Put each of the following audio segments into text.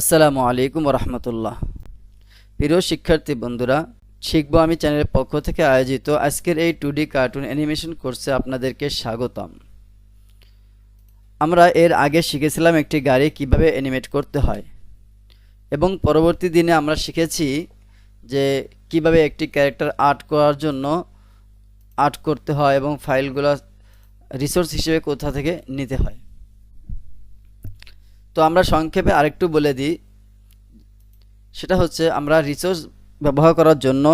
আসসালামু আলাইকুম রহমতুল্লাহ। প্রিয় শিক্ষার্থী বন্ধুরা, শিখবো আমি চ্যানেলের পক্ষ থেকে আয়োজিত আজকের এই 2D কার্টুন অ্যানিমেশন কোর্সে আপনাদেরকে স্বাগতম। আমরা এর আগে শিখেছিলাম একটি গাড়ি কিভাবে অ্যানিমেট করতে হয় এবং পরবর্তী দিনে আমরা শিখেছি যে কিভাবে একটি ক্যারেক্টার আর্ট করার জন্য আর্ট করতে হয় এবং ফাইলগুলো রিসোর্স হিসেবে কোথা থেকে নিতে হয়। তো আমরা সংক্ষেপে আরেকটু বলে দিই, সেটা হচ্ছে আমরা রিসোর্স ব্যবহার করার জন্য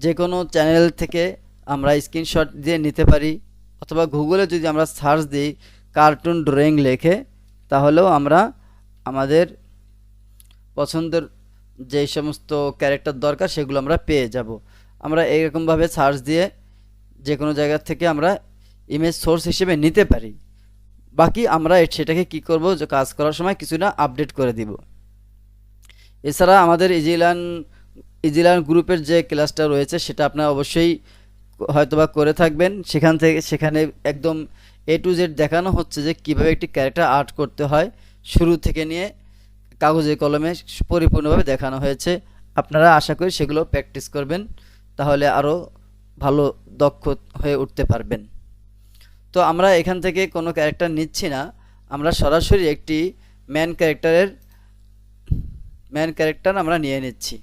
যে কোনো চ্যানেল থেকে আমরা স্ক্রিনশট দিয়ে নিতে পারি, অথবা গুগলে যদি আমরা সার্চ দিই কার্টুন ড্রয়িং লেখে, তাহলেও আমরা আমাদের পছন্দের যে সমস্ত ক্যারেক্টার দরকার সেগুলো আমরা পেয়ে যাব। আমরা এরকমভাবে সার্চ দিয়ে যে কোনো জায়গা থেকে আমরা ইমেজ সোর্স হিসেবে নিতে পারি। বাকি আমরা সেটাকে কি করব, যে কাজ করার সময় কিছুটা আপডেট করে দিব। এছাড়া আমাদের ইজিলার্ন গ্রুপের যে ক্লাসটা রয়েছে সেটা আপনারা অবশ্যই হয়তোবা করে থাকবেন। সেখানে একদম A to Z দেখানো হচ্ছে যে কিভাবে একটি ক্যারেক্টার আর্ট করতে হয়, শুরু থেকে নিয়ে কাগজে কলমে পরিপূর্ণভাবে দেখানো হয়েছে। আপনারা আশা করি সেগুলো প্র্যাকটিস করবেন, তাহলে আরও ভালো দক্ষ হয়ে উঠতে পারবেন। তো আমরা এখান থেকে কোনো ক্যারেক্টার নিচ্ছি না, আমরা সরাসরি একটি ম্যান ক্যারেক্টার আমরা নিয়ে নিচ্ছি।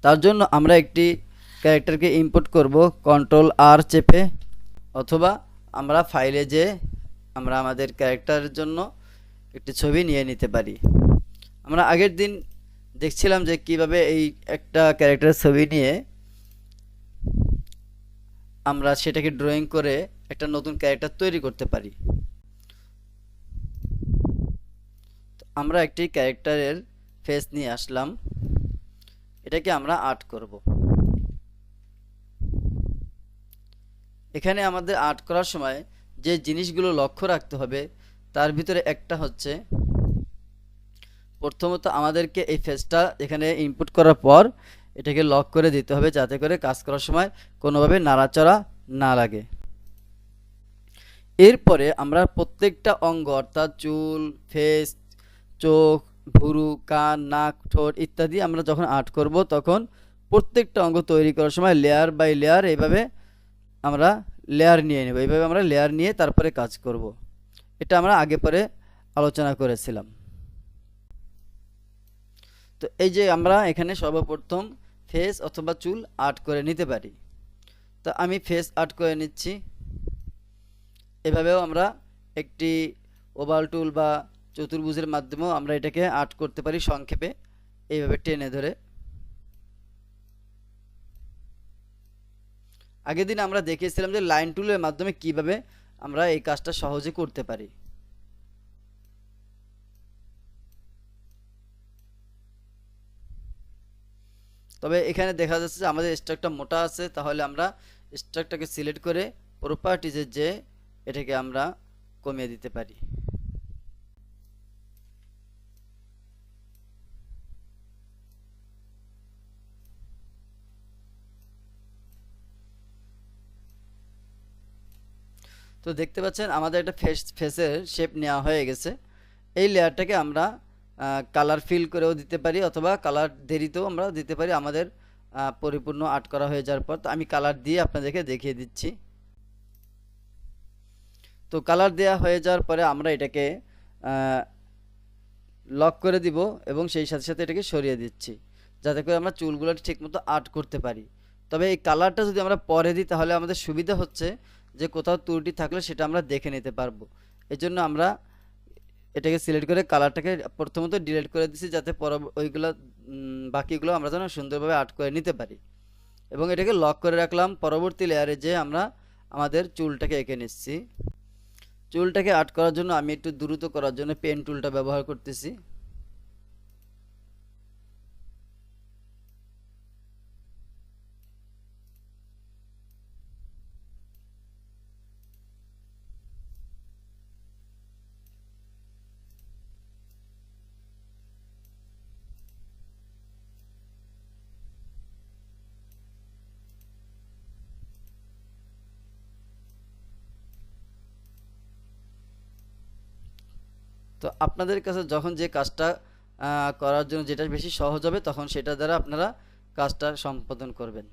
তার জন্য আমরা একটি ক্যারেক্টারকে ইম্পোর্ট করব Ctrl+R চেপে, অথবা আমরা ফাইলে যে আমরা আমাদের ক্যারেক্টারের জন্য একটি ছবি নিয়ে নিতে পারি। আমরা আগের দিন দেখছিলাম যে কিভাবে এই একটা ক্যারেক্টারের ছবি নিয়ে আমরা সেটাকে ড্রয়িং করে একটা নতুন ক্যারেক্টার তৈরি করতে পারি। আমরা একটি ক্যারেক্টারের ফেস নিয়ে আসলাম, এটাকে আমরা আর্ট করব। এখানে আমাদের আর্ট করার সময় যে জিনিসগুলো লক্ষ্য রাখতে হবে তার ভিতরে একটা হচ্ছে, প্রথমত আমাদেরকে এই ফেসটা এখানে ইনপুট করার পর এটাকে লক করে দিতে হবে, যাতে করে কাজ করার সময় কোনোভাবে নাড়াচাড়া না লাগে। এরপরে আমরা প্রত্যেকটা অঙ্গ অর্থাৎ চুল, ফেস, চোখ, ভুরু, কান, নাক, ঠোঁট ইত্যাদি আমরা যখন আর্ট করব তখন প্রত্যেকটা অঙ্গ তৈরি করার সময় লেয়ার বাই লেয়ার এইভাবে আমরা লেয়ার নিয়ে নেব। এইভাবে আমরা লেয়ার নিয়ে তারপরে কাজ করব। এটা আমরা আগে পরে আলোচনা করেছিলাম। তো এই যে আমরা এখানে সর্বপ্রথম ফেস অথবা চুল আর্ট করে নিতে পারি। তো আমি ফেস আর্ট করে নিচ্ছি। এভাবেও আমরা একটি ওভাল টুল বা চতুর্ভুজের মাধ্যমেও আমরা এটাকে আর্ট করতে পারি, সংক্ষেপে এইভাবে টেনে ধরে। আগের দিন আমরা দেখিয়েছিলাম যে লাইন টুলের মাধ্যমে কিভাবে আমরা এই কাজটা সহজে করতে পারি। তবে এখানে দেখা যাচ্ছে যে আমাদের স্ট্রোকটা মোটা আছে, তাহলে আমরা স্ট্রোকটাকে সিলেক্ট করে প্রপার্টিজে যে এটাকে আমরা কমিয়ে দিতে পারি। তো দেখতে পাচ্ছেন আমাদের একটা ফেসের শেপ নেওয়া হয়ে গেছে। এই লেয়ারটাকে আমরা কালার ফিল করেও দিতে পারি, অথবা কালার দেরিতেও আমরা দিতে পারি আমাদের পরিপূর্ণ আর্ট করা হয়ে যাওয়ার পর। তো আমি কালার দিয়ে আপনাদেরকে দেখিয়ে দিচ্ছি। তো কালার দেওয়া হয়ে যাওয়ার পরে আমরা এটাকে লক করে দিব এবং সেই সাথে সাথে এটাকে সরিয়ে দিচ্ছি, যাতে করে আমরা চুলগুলো ঠিকমতো আর্ট করতে পারি। তবে এই কালারটা যদি আমরা পরে দিই তাহলে আমাদের সুবিধা হচ্ছে যে কোথাও ত্রুটি থাকলে সেটা আমরা দেখে নিতে পারবো। এই জন্য আমরা এটাকে সিলেক্ট করে কালারটাকে প্রথমত ডিলিট করে দিচ্ছি, যাতে ওইগুলো বাকিগুলো আমরা যেন সুন্দরভাবে আর্ট করে নিতে পারি। এবং এটাকে লক করে রাখলাম। পরবর্তী লেয়ারে যে আমরা আমাদের চুলটাকে এঁকে নিচ্ছি। চুলটাকে আর্ট করার জন্য আমি একটু দ্রুত করার জন্য পেন টুলটা ব্যবহার করতেছি। তো তো আপনাদের কাছে যখন যে কাজটা করার জন্য যেটা বেশি সহজ হবে তখন সেটা দ্বারা আপনারা কাজটা সম্পাদন করবেন।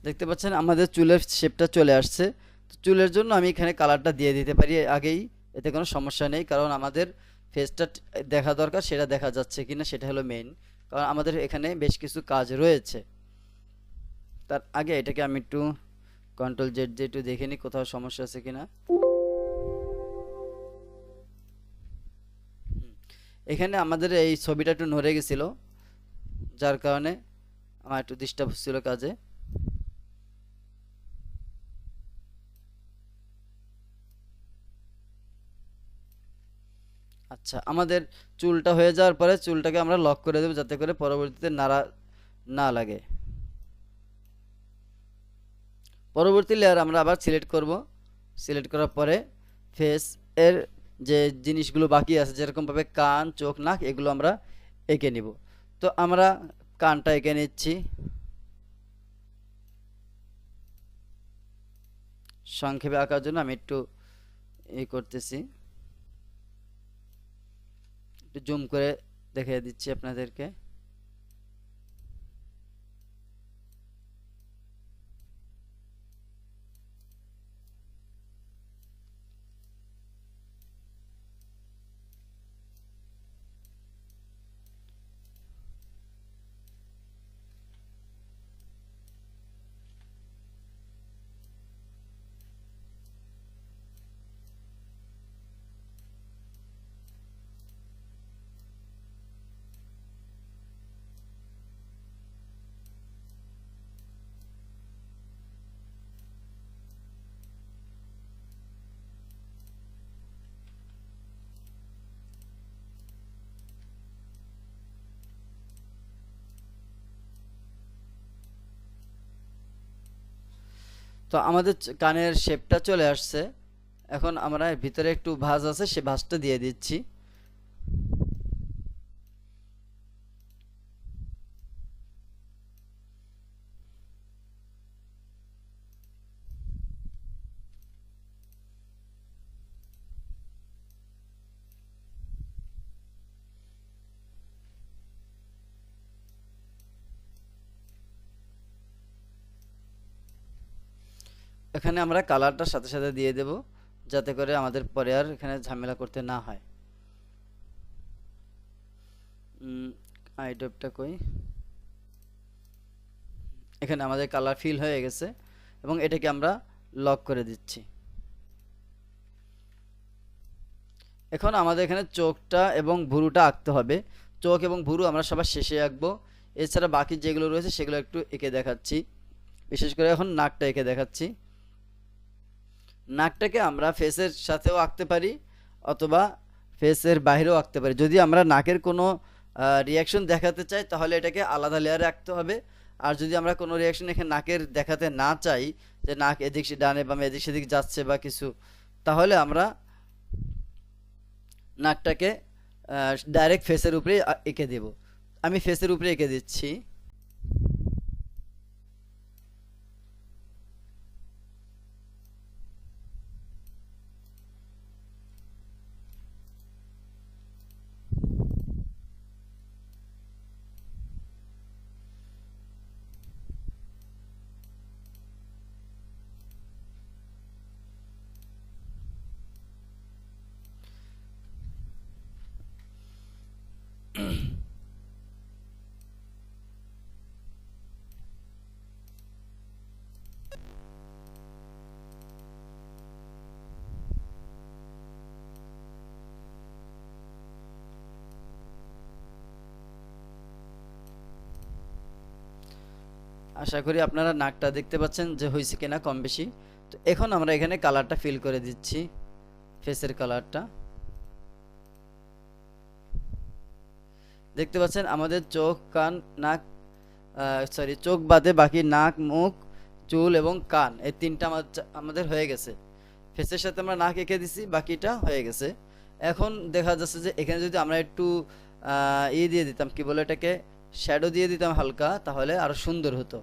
দেখতে পাচ্ছেন আমাদের চুলের শেপটা চলে আসছে। তো চুলের জন্য আমি এখানে কালারটা দিয়ে দিতে পারি আগেই, এতে কোনো সমস্যা নেই, কারণ আমাদের ফেসটা দেখা দরকার, সেটা দেখা যাচ্ছে কিনা সেটা হলো মেইন, কারণ আমাদের এখানে বেশ কিছু কাজ রয়েছে। তার আগে এটাকে আমি একটু কন্ট্রোল জেড দিয়ে একটু দেখে নিই কোথাও সমস্যা আছে কিনা। এখানে আমাদের এই ছবিটা একটু নড়ে গেছিল, যার কারণে আমার একটু ডিস্টার্ব হচ্ছিল কাজে। আচ্ছা, আমাদের চুলটা হয়ে যাওয়ার পরে চুলটাকে আমরা লক করে দেবো যাতে করে পরবর্তীতে নাড়া না লাগে। পরবর্তী লেয়ার আমরা আবার সিলেক্ট করব। সিলেক্ট করার পরে ফেস এর যে জিনিসগুলো বাকি আছে যেরকমভাবে কান, চোখ, নাক, এগুলো আমরা এঁকে নিব। তো আমরা কানটা এঁকে নিচ্ছি। সংক্ষেপে আঁকার জন্য আমি একটু করতেছি, একটু জুম করে দেখিয়ে দিচ্ছি আপনাদেরকে। তো আমাদের কানের শেপটা চলে আসছে। এখন আমরা এর ভিতরে একটু ভাঁজ আছে, সে ভাঁজটা দিয়ে দিচ্ছি। এখানে আমরা কালারটার সাথে সাথে দিয়ে দেব যাতে করে আমাদের পরে আর এখানে ঝামেলা করতে না হয়। আইডপটা কই, এখানে আমাদের কালার ফিল হয়ে গেছে এবং এটাকে আমরা লক করে দিচ্ছি। এখন আমাদের এখানে চোখটা এবং ভুরুটা আঁকতে হবে। চোখ এবং ভুরু আমরা সবার শেষে আঁকবো। এছাড়া বাকি যেগুলো রয়েছে সেগুলো একটু এঁকে দেখাচ্ছি। বিশেষ করে এখন নাকটা এঁকে দেখাচ্ছি। নাকটাকে আমরা ফেসের সাথেও আঁকতে পারি অথবা ফেসের বাইরেও আঁকতে পারি। যদি আমরা নাকের কোনো রিয়াকশন দেখাতে চাই তাহলে এটাকে আলাদা লেয়ারে আঁকতে হবে। আর যদি আমরা কোনো রিয়াকশন এখানে নাকের দেখাতে না চাই, যে নাক এদিক ডানে বামে এদিক সেদিক যাচ্ছে বা কিছু, তাহলে আমরা নাকটাকে ডাইরেক্ট ফেসের উপরে এঁকে দেব। আমি ফেসের উপরে এঁকে দিচ্ছি। আশা করি আপনারা নাকটা দেখতে পাচ্ছেন যে হয়েছে কিনা কম বেশি। তো এখন আমরা এখানে কালারটা ফিল করে দিচ্ছি, ফেসের কালারটা। দেখতে পাচ্ছেন আমাদের চোখ, কান, নাক, সরি চোখ বাদে বাকি নাক, মুখ, চুল এবং কান এই তিনটা আমাদের হয়ে গেছে। ফেসের সাথে আমরা নাক এঁকে দিছি, বাকিটা হয়ে গেছে। এখন দেখা যাচ্ছে যে এখানে যদি আমরা একটু দিয়ে দিতাম, কি বলে এটাকে, শ্যাডো দিয়ে দিতাম হালকা, তাহলে আরো সুন্দর হতো।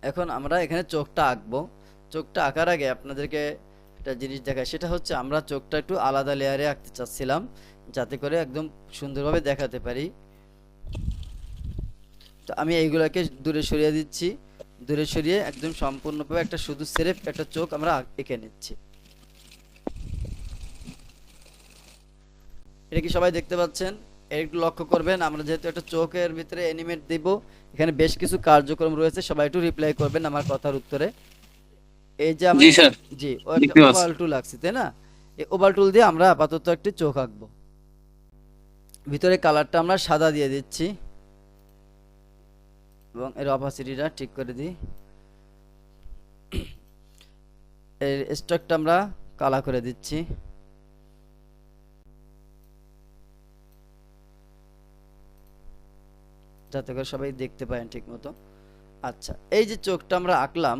এখন আমরা এখানে চোখটা আঁকবো। চোখটা আঁকার আগে আপনাদেরকে একটা জিনিস দেখায়, সেটা হচ্ছে আমরা চোখটা একটু আলাদা লেয়ারে আঁকতে চাচ্ছিলাম, যাতে করে একদম সুন্দরভাবে দেখাতে পারি। তো আমি এইগুলোকে দূরে সরিয়ে দিচ্ছি, দূরে সরিয়ে একদম সম্পূর্ণভাবে একটা শুধু সেরেফ একটা চোখ আমরা এঁকে নিচ্ছি। এটা কি সবাই দেখতে পাচ্ছেন? একটু লক্ষ্য করবেন, আমরা যেহেতু একটা চোখের ভিতরে অ্যানিমেট দিব, এখানে বেশ কিছু কার্যক্রম রয়েছে, সবাই একটু রিপ্লাই করবেন আমার কথার উত্তরে। এই যে আমি, জি স্যার, জি ও একটা দেখতে পাচ্ছি। ওভাল টুল আঁকছি তাই না, এই ওভাল টুল দিয়ে আমরা আপাতত একটি চোখ আঁকবো। ভিতরে কালারটা আমরা সাদা দিয়ে দিচ্ছি এবং এর অপাসিটিটা ঠিক করে দিই। এর স্ট্রোকটা আমরা কালা করে দিচ্ছি। যাতে করে সবাই দেখতে পারেন ঠিক মতো। আচ্ছা, এই যে চোখটা আমরা আঁকলাম,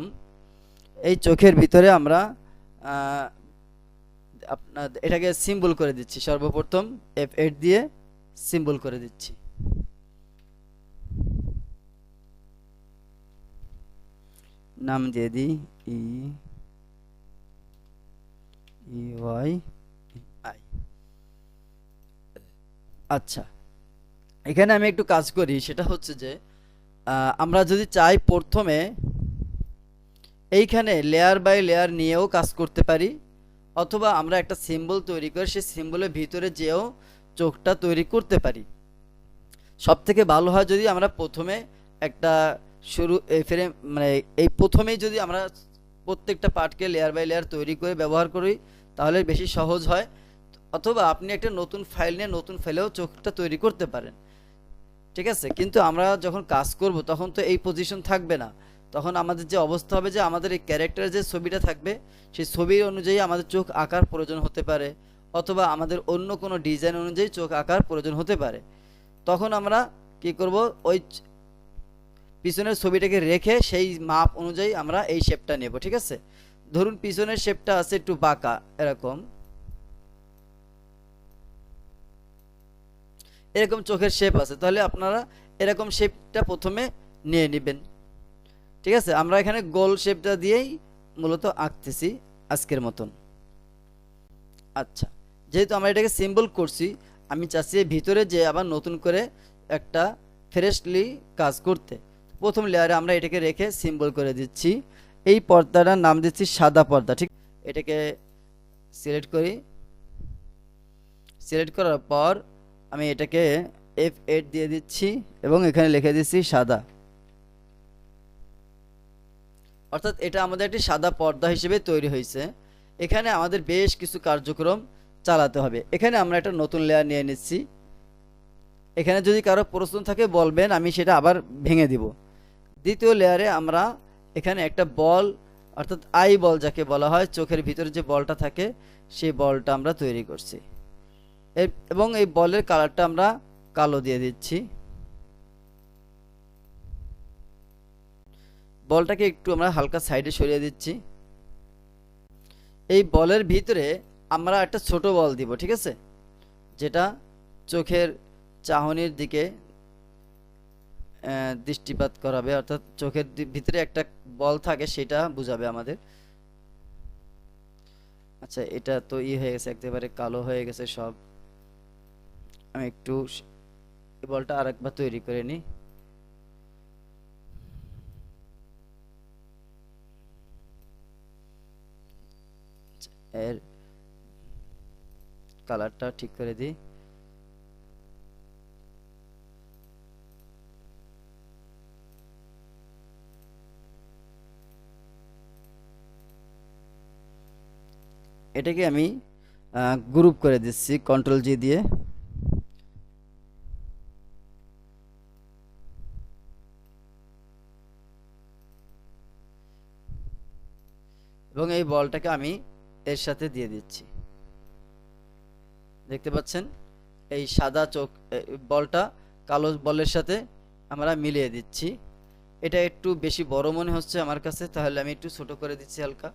এই চোখের ভিতরে আমরা আপনার এটাকে সিম্বল করে দিচ্ছি। সর্বপ্রথম F8 দিয়ে সিম্বল করে দিচ্ছি। নাম দিয়ে দিই EY। আচ্ছা, এখানে আমি একটু কাজ করি, সেটা হচ্ছে যে আমরা যদি চাই প্রথমে এইখানে লেয়ার বাই লেয়ার নিয়েও কাজ করতে পারি, অথবা আমরা একটা সিম্বল তৈরি করে সেই সিম্বলের ভিতরে যেও চোখটা তৈরি করতে পারি। সব থেকে ভালো হয় যদি আমরা প্রথমে একটা শুরু ফ্রেম, মানে এই প্রথমেই যদি আমরা প্রত্যেকটা পার্টকে লেয়ার বাই লেয়ার তৈরি করে ব্যবহার করি, তাহলে বেশি সহজ হয়। অথবা আপনি একটা নতুন ফাইল নিয়ে নতুন ফাইলেও চোখটা তৈরি করতে পারেন, ঠিক আছে। কিন্তু আমরা যখন কাজ করব তখন তো এই পজিশন থাকবে না, তখন আমাদের যে অবস্থা হবে যে আমাদের এই ক্যারেক্টারের যে ছবিটা থাকবে সেই ছবির অনুযায়ী আমাদের চোখ আঁকার প্রয়োজন হতে পারে, অথবা আমাদের অন্য কোনো ডিজাইন অনুযায়ী চোখ আঁকার প্রয়োজন হতে পারে। তখন আমরা কি করব, ওই পিছনের ছবিটাকে রেখে সেই মাপ অনুযায়ী আমরা এই শেপটা নেব, ঠিক আছে। ধরুন পিছনের শেপটা আছে একটু বাঁকা, এরকম এরকম চোখের শেপ আছে, তাহলে আপনারা এরকম শেপটা প্রথমে নিয়ে নেবেন, ঠিক আছে। আমরা এখানে গোল শেপটা দিয়েই মূলত আঁকতেছি আজকের মতন। আচ্ছা, যেহেতু আমরা এটাকে সিম্বল করছি, আমি চাচ্ছি ভিতরে যে আবার নতুন করে একটা ফ্রেশলি কাজ করতে। প্রথম লেয়ারে আমরা এটাকে রেখে সিম্বল করে দিচ্ছি। এই পর্দাটার নাম দিচ্ছি সাদা পর্দা, ঠিক। এটাকে সিলেক্ট করি, সিলেক্ট করার পর আমি এটাকে F8 দিয়ে দিচ্ছি এবং এখানে লিখে দিচ্ছি সাদা। অর্থাৎ এটা আমাদের একটি সাদা পর্দা হিসেবে তৈরি হয়েছে। এখানে আমাদের বেশ কিছু কার্যক্রম চালাতে হবে। এখানে আমরা একটা নতুন লেয়ার নিয়ে নিচ্ছি। এখানে যদি কারো প্রশ্ন থাকে বলবেন, আমি সেটা আবার ভেঙে দিব। দ্বিতীয় লেয়ারে আমরা এখানে একটা বল, অর্থাৎ আই বল যাকে বলা হয়, চোখের ভিতরে যে বলটা থাকে সেই বলটা আমরা তৈরি করছি এবং এই বলের কালারটা আমরা কালো দিয়ে দিচ্ছি। বলটাকে একটু আমরা হালকা সাইডে সরিয়ে দিচ্ছি। এই বলের ভিতরে আমরা একটা ছোট বল দিব, ঠিক আছে, যেটা চোখের চাহনির দিকে দৃষ্টিপাত করাবে, অর্থাৎ চোখের ভিতরে একটা বল থাকে সেটা বুঝাবে আমাদের। আচ্ছা, এটা তো হয়ে গেছে, একেবারে কালো হয়ে গেছে সব। আমি একটু এই বলটা আরেকবার তৈরি করে নিই। এর কালারটা ঠিক করে দিই। এটাকে আমি গ্রুপ করে দিচ্ছি Ctrl G দিয়ে। এবং এই বলটাকে আমি এর সাথে দিয়ে দিচ্ছি, দেখতে পাচ্ছেন। এই সাদা চোখ বলটা কালো বলের সাথে আমরা মিলিয়ে দিচ্ছি। এটা একটু বেশি বড় মনে হচ্ছে আমার কাছে, তাহলে আমি একটু ছোট করে দিচ্ছি হালকা।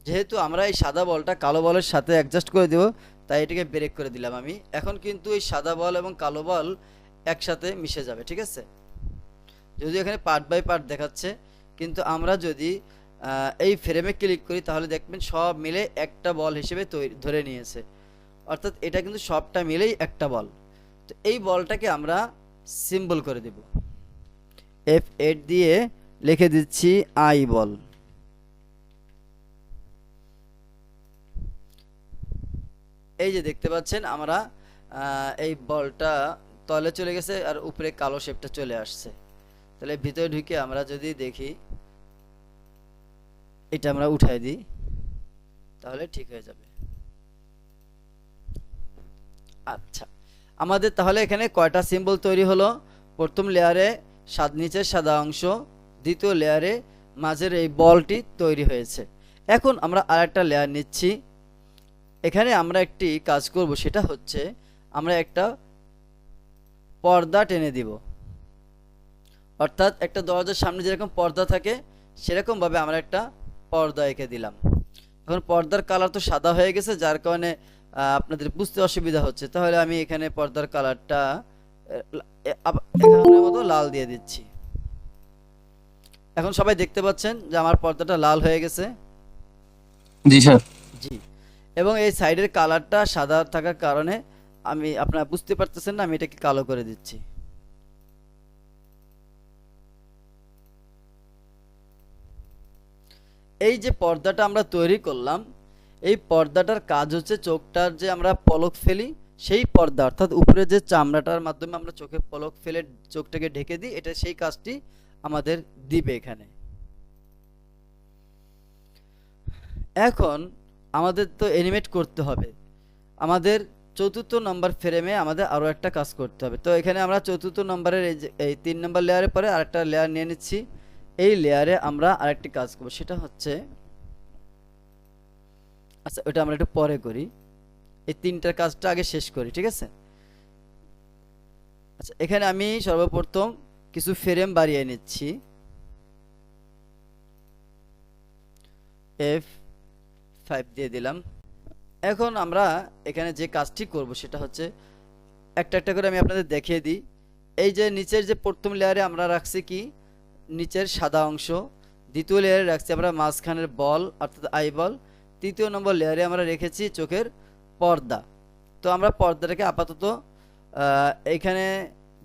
যেহেতু আমরা এই সাদা বলটা কালো বলের সাথে অ্যাডজাস্ট করে দেব, তাই এটাকে ব্রেক করে দিলাম আমি। এখন কিন্তু এই সাদা বল এবং কালো বল একসাথে মিশে যাবে, ঠিক আছে। যদিও এখানে পার্ট বাই পার্ট দেখাচ্ছে, কিন্তু আমরা যদি এই ফ্রেমে ক্লিক করি তাহলে দেখবেন সব মিলে একটা বল হিসেবে ধরে নিয়েছে, অর্থাৎ এটা কিন্তু সবটা মিলেই একটা বল। তো এই বলটাকে আমরা সিম্বল করে দেব, F8 দিয়ে লিখে দিচ্ছি আই বল। এই যে দেখতে পাচ্ছেন আমরা এই বলটা তলে চলে গেছে আর উপরে কালো শেপটা চলে আসছে। তাহলে ভিতরে ঢুকে আমরা যদি দেখি, এটা আমরা উঠাই দিই, তাহলে ঠিক হয়ে যাবে। আচ্ছা, আমাদের তাহলে এখানে কয়টা সিম্বল তৈরি হলো? প্রথম লেয়ারে নিচের সাদা অংশ, দ্বিতীয় লেয়ারে মাঝের এই বলটি তৈরি হয়েছে। এখন আমরা আরেকটা লেয়ার নিচ্ছি। এখানে আমরা একটি কাজ করব, সেটা হচ্ছে আমরা একটা পর্দা টেনে দিব, অর্থাৎ একটা দরজার সামনে যেরকম পর্দা থাকে সেরকম ভাবে আমরা একটা পর্দা এঁকে দিলাম। এখন পর্দার কালার তো সাদা হয়ে গেছে, যার কারণে আপনাদের বুঝতে অসুবিধা হচ্ছে, তাহলে আমি এখানে পর্দার কালারটা এখানের মতো লাল দিয়ে দিচ্ছি। এখন সবাই দেখতে পাচ্ছেন যে আমার পর্দাটা লাল হয়ে গেছে। জি স্যার। জি, এবং এই সাইডের কালারটা সাদা থাকার কারণে আপনারা বুঝতে পারতেছেন না, আমি এটাকে কালো করে দিচ্ছি। এই যে পর্দাটা আমরা তৈরি করলাম, এই পর্দাটার কাজ হচ্ছে চোখটার যে আমরা পলক ফেলি সেই পর্দা, অর্থাৎ উপরে যে চামড়াটার মাধ্যমে আমরা চোখে পলক ফেলে চোখটাকে ঢেকে দিই, এটা সেই কাজটি আমাদের দিবে এখানে। এখন আমাদের তো অ্যানিমেট করতে হবে, আমাদের চতুর্থ নম্বর ফ্রেমে আমাদের আরও একটা কাজ করতে হবে। তো এখানে আমরা চতুর্থ নম্বরের এই 3 নম্বর লেয়ারের পরে আরেকটা লেয়ার নিয়ে নিচ্ছি। এই লেয়ারে আমরা আরেকটি কাজ করব, সেটা হচ্ছে, আচ্ছা ওটা আমরা একটু পরে করি, এই তিনটার কাজটা আগে শেষ করি, ঠিক আছে। আচ্ছা, এখানে আমি সর্বপ্রথম কিছু ফ্রেম বাড়িয়ে নিচ্ছি, F5 দিয়ে দিলাম। এখন আমরা এখানে যে কাজটি করব সেটা হচ্ছে, একটা একটা করে আমি আপনাদের দেখিয়ে দিই। এই যে নিচের যে প্রথম লেয়ারে আমরা রাখছি কি নিচের সাদা অংশ, দ্বিতীয় লেয়ারে রাখছি আমরা মাঝখানের বল অর্থাৎ আই বল, তৃতীয় নম্বর লেয়ারে আমরা রেখেছি চোখের পর্দা। তো আমরা পর্দাটাকে আপাতত এইখানে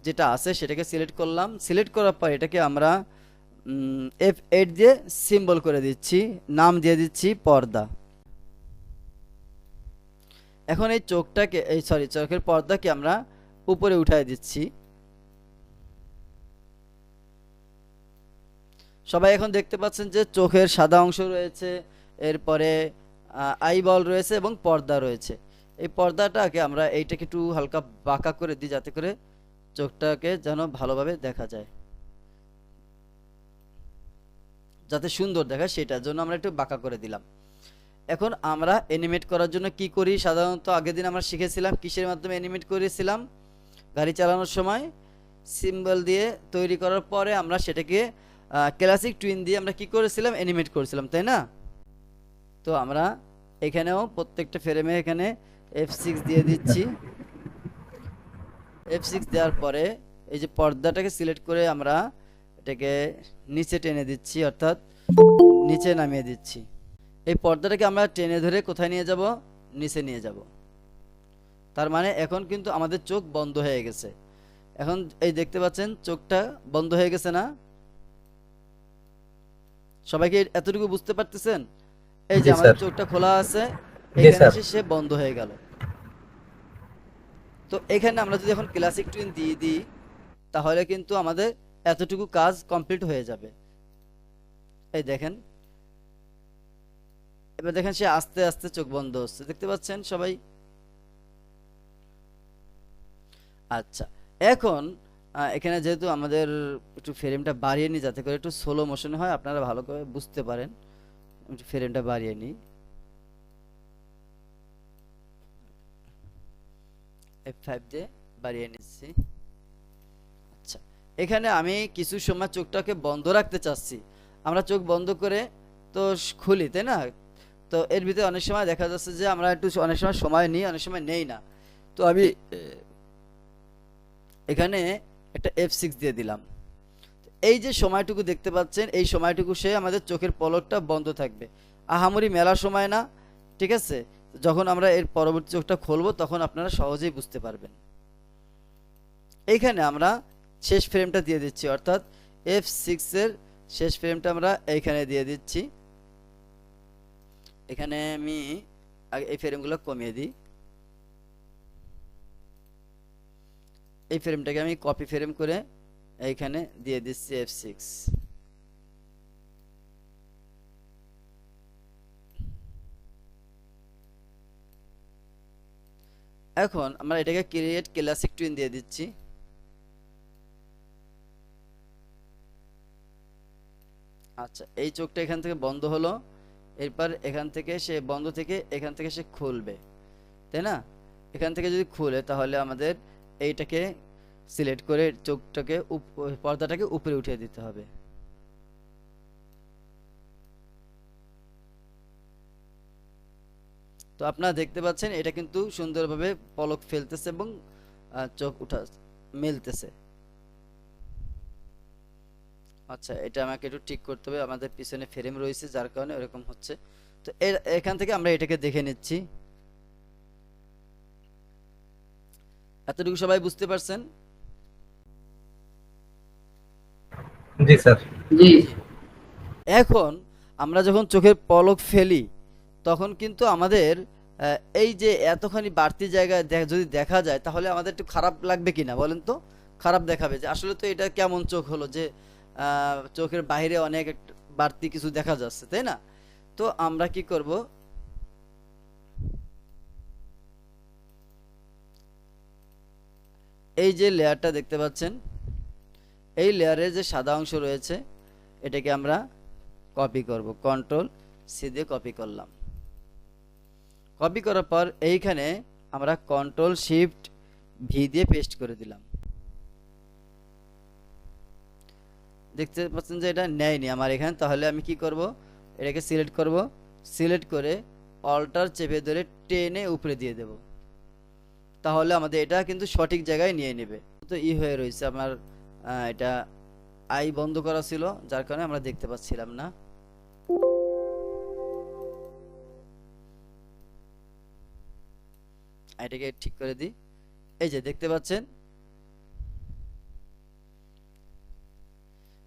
যেটা আছে সেটাকে সিলেক্ট করলাম। সিলেক্ট করার পর এটাকে আমরা F8 দিয়ে সিম্বল করে দিচ্ছি, নাম দিয়ে দিচ্ছি পর্দা। এখন এই চোখটাকে চোখের পর্দাকে আমরা উপরে উঠায় দিচ্ছি। সবাই এখন দেখতে পাচ্ছেন যে চোখের সাদা অংশ রয়েছে, এরপরে আই বল রয়েছে এবং পর্দা রয়েছে। এই পর্দাটাকে আমরা এইটাকে একটু হালকা বাঁকা করে দিই, যাতে করে চোখটাকে যেন ভালোভাবে দেখা যায়, যাতে সুন্দর দেখায়, সেটার জন্য আমরা একটু বাঁকা করে দিলাম। এখন আমরা অ্যানিমেট করার জন্য কি করি, সাধারণত আগের দিন আমরা শিখেছিলাম কিসের মাধ্যমে অ্যানিমেট করেছিলাম, গাড়ি চালানোর সময় সিম্বল দিয়ে তৈরি করার পরে আমরা সেটাকে ক্লাসিক টুইন দিয়ে আমরা কি করেছিলাম, অ্যানিমেট করেছিলাম, তাই না। তো আমরা এখানেও প্রত্যেকটা ফ্রেমে এখানে F6 দিয়ে দিচ্ছি। F6 দেওয়ার পরে এই যে পর্দাটাকে সিলেক্ট করে আমরা এটাকে নিচে টেনে দিচ্ছি, অর্থাৎ নিচে নামিয়ে দিচ্ছি। এই পর্দাটাকে আমরা টেনে ধরে কোথায় নিয়ে যাব, নিচে নিয়ে যাব। তার মানে এখন কিন্তু আমাদের চোখ বন্ধ হয়ে গেছে। এখন এই দেখতে পাচ্ছেন চোখটা বন্ধ হয়ে গেছে না? সবাইকে এতটুকু বুঝতে পারতেছেন? এই যে আমাদের চোখটা খোলা আছে, এখানে এসে সে বন্ধ হয়ে গেল। তো এখানে আমরা যদি এখন ক্লাসিক টুইন দিয়ে দিই, তাহলে কিন্তু আমাদের এতটুকু কাজ কমপ্লিট হয়ে যাবে। এই দেখেন, এবার দেখেন সে আস্তে আস্তে চোখ বন্ধ হচ্ছে, দেখতে পাচ্ছেন সবাই? আচ্ছা, এখন এখানে যেহেতু আমাদের একটু ফ্রেমটা বাড়িয়ে নিই যাতে করে একটু স্লো মোশনে হয়, আপনারা ভালো করে বুঝতে পারেন। ফ্রেমটা বাড়িয়ে নিই, F5 দিয়ে বাড়িয়ে নিচ্ছি। আচ্ছা, এখানে আমি কিছু সময় চোখটাকে বন্ধ রাখতে চাচ্ছি। আমরা চোখ বন্ধ করে তো খুলি, তাই না? তো এর ভিতরে অনেক সময় দেখা যাচ্ছে যে আমরা একটু অনেক সময় সময় নিই, অনেক সময় নেই না। তো আমি এখানে একটা F6 দিয়ে দিলাম। এই যে সময়টুকু দেখতে পাচ্ছেন, এই সময়টুকু সে আমাদের চোখের পলকটা বন্ধ থাকবে, আহামরি মেলা সময় না, ঠিক আছে? যখন আমরা এর পরবর্তী চোখটা খুলবো তখন আপনারা সহজেই বুঝতে পারবেন। এইখানে আমরা শেষ ফ্রেমটা দিয়ে দিচ্ছি, অর্থাৎ F6 এর শেষ ফ্রেমটা আমরা এইখানে দিয়ে দিচ্ছি। এখানে আমি আগে এই ফ্রেমগুলো কমিয়ে দিই। এই ফ্রেমটাকে আমি কপি ফ্রেম করে এইখানে দিয়ে দিচ্ছি F6। এখন আমরা এটাকে ক্রিয়েট ক্লাসিক টুইন দিয়ে দিচ্ছি। আচ্ছা, এই চোখটা এখান থেকে বন্ধ হলো, এরপর এখান থেকে সে বন্ধ থেকে এখান থেকে সে খুলবে, তাই না? এখান থেকে যদি খুলে তাহলে আমাদের এইটাকে সিলেক্ট করে চোখটাকে পর্দাটাকে উপরে উঠিয়ে দিতে হবে। তো আপনারা দেখতে পাচ্ছেন এটা কিন্তু সুন্দরভাবে পলক ফেলতেছে এবং চোখ উঠা মেলতেছে। আচ্ছা, এটা আমাকে একটু ঠিক করতে হবে, আমাদের পিছনে ফ্রেম রয়েছে যার কারণে এরকম হচ্ছে। তো এখান থেকে আমরা এটাকে দেখে নিচ্ছি। এতটুকু সবাই বুঝতে পারছেন? জি স্যার। জি। জি। এখন আমরা যখন চোখের পলক ফেলি তখন কিন্তু আমাদের এই যে এতখানি বাড়তি জায়গায় যদি দেখা যায় তাহলে আমাদের একটু খারাপ লাগবে কিনা বলেন তো? খারাপ দেখাবে যে আসলে তো এটা কেমন চোখ হলো যে চোখের বাইরে অনেক বাড়তি কিছু দেখা যাচ্ছে, তাই না? তো আমরা কি করব, এই যে লেয়ারটা দেখতে পাচ্ছেন, এই লেয়ারের যে সাদা অংশ রয়েছে এটাকে আমরা কপি করব, কন্ট্রোল সি দিয়ে কপি করলাম। কপি করার পর এইখানে আমরা কন্ট্রোল শিফট ভি দিয়ে পেস্ট করে দিলাম। দেখতে পাচ্ছেন যে এটা নেয়নি আমার এখানে, তাহলে আমি কি করব, এটাকে সিলেক্ট করব, সিলেক্ট করে অল্টার চেপে ধরে টেনে উপরে দিয়ে দেব, তাহলে আমাদের এটা কিন্তু সঠিক জায়গায় নিয়ে নেবে। তো হয়ে রয়েছে আমার এটা আই বন্ধ করা ছিল যার কারণে আমরা দেখতে পাচ্ছিলাম না। এটাকে ঠিক করে দিই। এই যে দেখতে পাচ্ছেন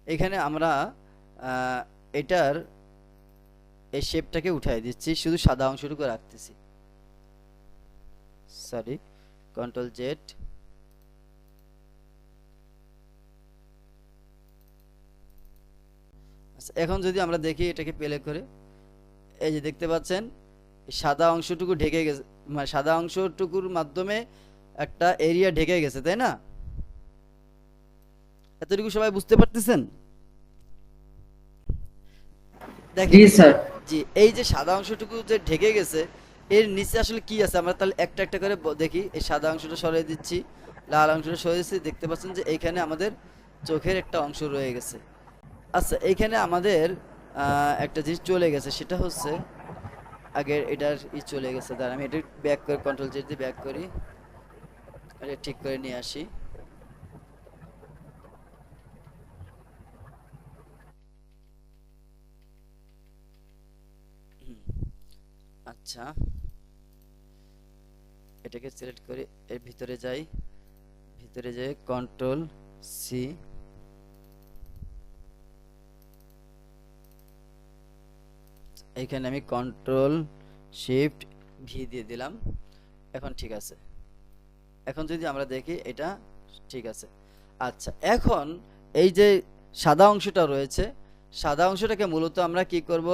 এখানে আমরা এটার এই শেপটাকে উঠাই দিচ্ছি, শুধু সাদা অংশটুকু রাখতেছি। Sorry, control Z. আচ্ছা, এখন যদি আমরা দেখি এটাকে প্লে করে, এই যে দেখতে পাচ্ছেন সাদা অংশটুকু ঢেকে গেছে, মানে সাদা অংশটুকুর মাধ্যমে একটা এরিয়া ঢেকে গেছে, তাই না? এতটুকু সবাই বুঝতে পারতেছেন? দেখেন, জি স্যার। জি, এই যে সাদা অংশটুকু যে ঢেকে গেছে এর নিচে আসলে কি আছে আমরা তাহলে একটা একটা করে দেখি। এই সাদা অংশটা সরিয়ে দিচ্ছি, লাল অংশটা সরিয়ে দিচ্ছি, দেখতে পাচ্ছেন যে এইখানে আমাদের চোখের একটা অংশ রয়ে গেছে। আচ্ছা, এইখানে আমাদের একটা জিনিস চলে গেছে, সেটা হচ্ছে আগের এটার চলে গেছে। দাঁড়া, আমি এটা ব্যাক করে কন্ট্রোল জেড দিয়ে ব্যাক করি, এটা ঠিক করে নিয়ে আসি। আচ্ছা, এটাকে সিলেক্ট করে এর ভিতরে যাই, ভিতরে যাই কন্ট্রোল সি, এইখানে আমি কন্ট্রোল শিফট ভি দিয়ে দিলাম। এখন ঠিক আছে, এখন যদি আমরা দেখি এটা ঠিক আছে। আচ্ছা, এখন এই যে সাদা অংশটা রয়েছে, সাদা অংশটাকে মূলত আমরা কি করব,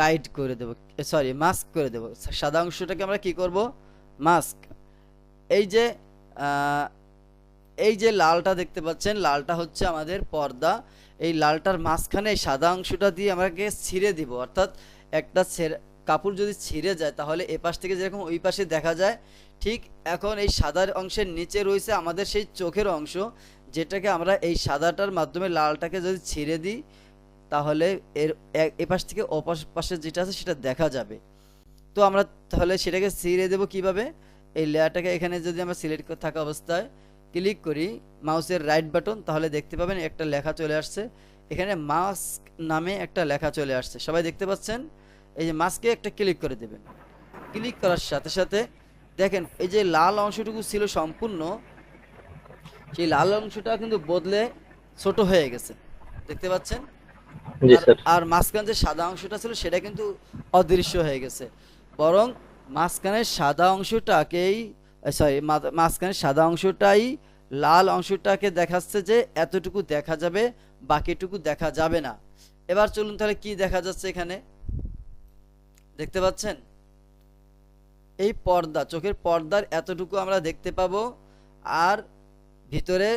গাইড করে দেব, সরি মাস্ক করে দেব। সাদা অংশটাকে আমরা কি করব, মাস্ক। এই যে এই যে লালটা দেখতে পাচ্ছেন, লালটা হচ্ছে আমাদের পর্দা। এই লালটার মাঝখানে এই সাদা অংশটা দিয়ে আমাকে ছিঁড়ে দিব, অর্থাৎ একটা কাপড় যদি ছিঁড়ে যায় তাহলে এ পাশ থেকে যেরকম ওই পাশে দেখা যায়, ঠিক এখন এই সাদার অংশের নিচে রয়েছে আমাদের সেই চোখের অংশ, যেটাকে আমরা এই সাদাটার মাধ্যমে লালটাকে যদি ছিঁড়ে দিই তাহলে এর এ পাশ থেকে অপর পাশে যেটা আছে সেটা দেখা যাবে। তো আমরা তাহলে সেটাকে ছিঁড়ে দেবো কিভাবে? এই লেয়ারটাকে এখানে যদি আমরা সিলেক্ট করে থাকা অবস্থায় ক্লিক করি মাউসের রাইট বাটন, তাহলে দেখতে পাবেন একটা লেখা চলে আসছে, এখানে মাস্ক নামে একটা লেখা চলে আসছে, সবাই দেখতে পাচ্ছেন? এই যে মাস্কে একটা ক্লিক করে দেবেন। ক্লিক করার সাথে সাথে দেখেন এই যে লাল অংশটুকু ছিল সম্পূর্ণ, সেই লাল অংশটা কিন্তু বদলে ছোট হয়ে গেছে, দেখতে পাচ্ছেন? জি আর স্যার। আর মাঝখানে যে সাদা অংশটা ছিল সেটা কিন্তু অদৃশ্য হয়ে গেছে, বরং মাঝখানের সাদা অংশটাকেই সরি মাঝখানের সাদা অংশটাই লাল অংশটাকে দেখাচ্ছে যে এতটুকু দেখা যাবে, বাকিটুকু দেখা যাবে না। এবার চলুন তাহলে কি দেখা যাচ্ছে এখানে, দেখতে পাচ্ছেন? এই পর্দা, চোখের পর্দার এতটুকু আমরা দেখতে পাবো, আর ভিতরে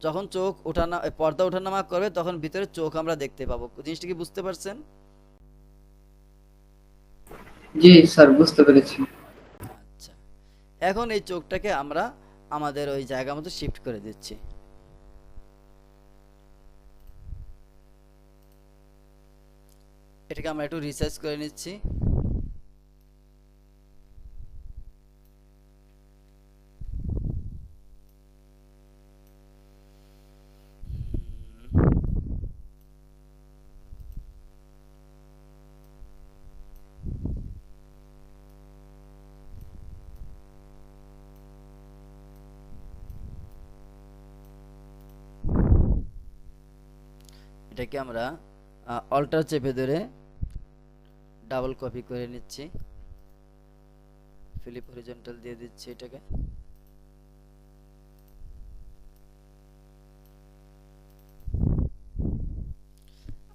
যখন চোখ ওঠানা পর্দা ওঠানামা করবে তখন ভিতরে চোখ আমরা দেখতে পাবো। জিনিসটা কি বুঝতে পারছেন? জি স্যার, বুঝতে পেরেছি। আচ্ছা, এখন এই চোখটাকে আমরা আমাদের ওই জায়গা মতো শিফট করে দিচ্ছি। এটাকে আমরা একটু রিসার্চ করে নিচ্ছি। এটাকে আমরা অল্টার চেপে ধরে ডাবল কপি করে নিচ্ছি, ফিলিপ হরিজন্টাল দিয়ে দিচ্ছি এটাকে।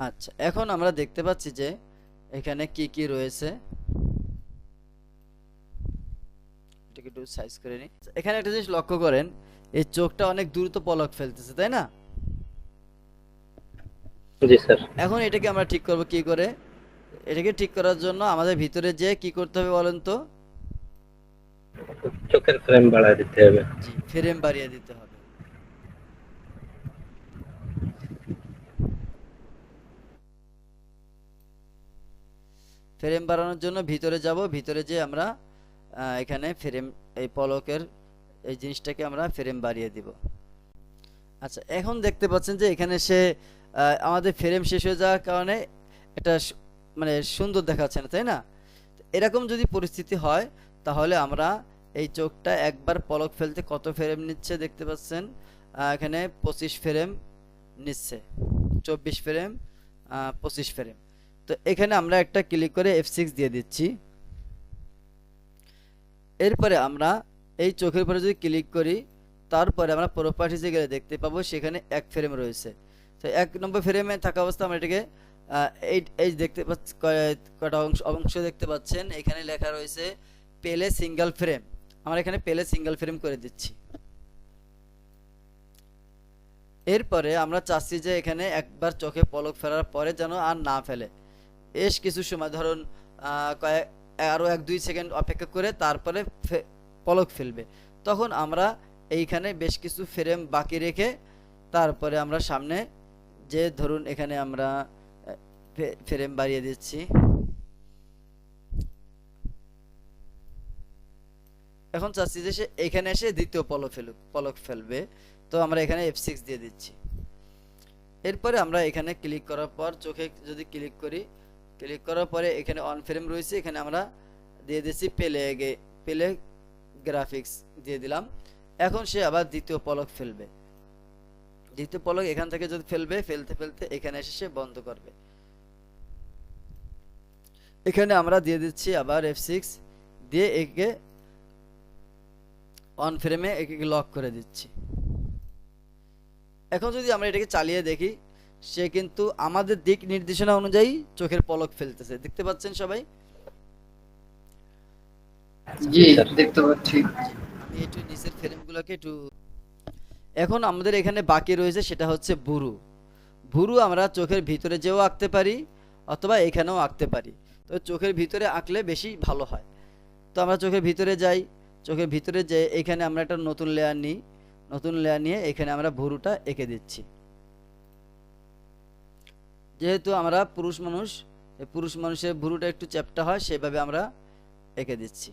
আচ্ছা, এখন আমরা দেখতে পাচ্ছি যে এখানে কি কি রয়েছে, এটাকে একটু সাইজ করে নিই। এখানে একটা জিনিস লক্ষ্য করেন, এই চোখটা অনেক দ্রুত পলক ফেলতেছে, তাই না? জি স্যার। এখন এটাকে আমরা ঠিক করব কি করে? এটাকে ঠিক করার জন্য আমাদের ভিতরে যে কি করতে হবে বলেন তো? চোখের ফ্রেম বাড়ায় দিতে হবে। জি, ফ্রেম বাড়িয়ে দিতে হবে। ফ্রেম বাড়ানোর জন্য ভিতরে যাব, ভিতরে যে আমরা এখানে ফ্রেম, এই পলকের এই জিনিসটাকে আমরা ফ্রেম বাড়িয়ে দিব। আচ্ছা, এখন দেখতে পাচ্ছেন যে এখানে সে আমাদের ফ্রেম শেষ হয়ে যাওয়ার কারণে এটা মানে সুন্দর দেখাচ্ছে না, তাই না? এরকম যদি পরিস্থিতি হয় তাহলে আমরা এই চোখটা একবার পলক ফেলতে কত ফ্রেম নিচ্ছে দেখতে পাচ্ছেন? এখানে 25 ফ্রেম নিচ্ছে, 24 ফ্রেম, 25 ফ্রেম। তো এখানে আমরা একটা ক্লিক করে F6 দিয়ে দিচ্ছি। এরপরে আমরা এই চোখের উপরে যদি ক্লিক করি, তারপরে আমরা প্রপার্টিজে গেলে দেখতে পাবো সেখানে এক ফ্রেম রয়েছে। তো 1 নম্বর ফ্রেমে থাকা অবস্থা আমরা এটাকে এই দেখতে পাচ্ছি কয়টা অংশ দেখতে পাচ্ছেন, এখানে লেখা রয়েছে পেলে সিঙ্গেল ফ্রেম। আমরা এখানে পেলে সিঙ্গেল ফ্রেম করে দিচ্ছি। এরপরে আমরা চাচ্ছি যে এখানে একবার চোখে পলক ফেলার পরে যেন আর না ফেলে, বেশ কিছু সময় ধরুন কয়েক আরও 1-2 সেকেন্ড অপেক্ষা করে তারপরে পলক ফেলবে। তখন আমরা এইখানে বেশ কিছু ফ্রেম বাকি রেখে তারপরে আমরা সামনে যে ধরুন এখানে আমরা ফ্রেম বাড়িয়ে দিচ্ছি। এখন চাচ্ছি যে সে এখানে এসে দ্বিতীয় পলক ফেলবে, তো আমরা এখানে F6 দিয়ে দিচ্ছি। এরপরে আমরা এখানে ক্লিক করার পর চোখে যদি ক্লিক করি, ক্লিক করার পরে এখানে অন ফ্রেম রয়েছে, এখানে আমরা দিয়ে দিচ্ছি পেলে গ্রাফিক্স দিয়ে দিলাম। এখন সে আবার দ্বিতীয় পলক ফেলবে, দ্বিতীয় পলক এখান থেকে যদি ফেলতে ফেলতে এখানে এসে সে বন্ধ করবে। এখানে আমরা দিয়ে দিচ্ছি আবার F6 দিয়ে একে অন ফ্রেমে একে লক করে দিচ্ছি। এখন যদি আমরা এটাকে চালিয়ে দেখি, সে কিন্তু আমাদের দিক নির্দেশনা অনুযায়ী চোখের পলক ফেলতেছে, দেখতে পাচ্ছেন সবাই? জি দেখতে পাচ্ছি। আমি একটু নিচের ফ্রেমগুলোকে একটু, এখন আমাদের এখানে বাকি রয়েছে সেটা হচ্ছে ভুরু। ভুরু আমরা চোখের ভিতরে যেও আঁকতে পারি অথবা এখানেও আঁকতে পারি। তো চোখের ভিতরে আঁকলে বেশি ভালো হয়। তো আমরা চোখের ভিতরে যাই, চোখের ভিতরে যে এখানে আমরা একটা নতুন লেয়ার নিই, নতুন লেয়ার নিয়ে এখানে আমরা ভুরুটা এঁকে দিচ্ছি। যেহেতু আমরা পুরুষ মানুষ, এই পুরুষ মানুষের ভুরুটা একটু চ্যাপ্টা হয়, সেভাবে আমরা এঁকে দিচ্ছি।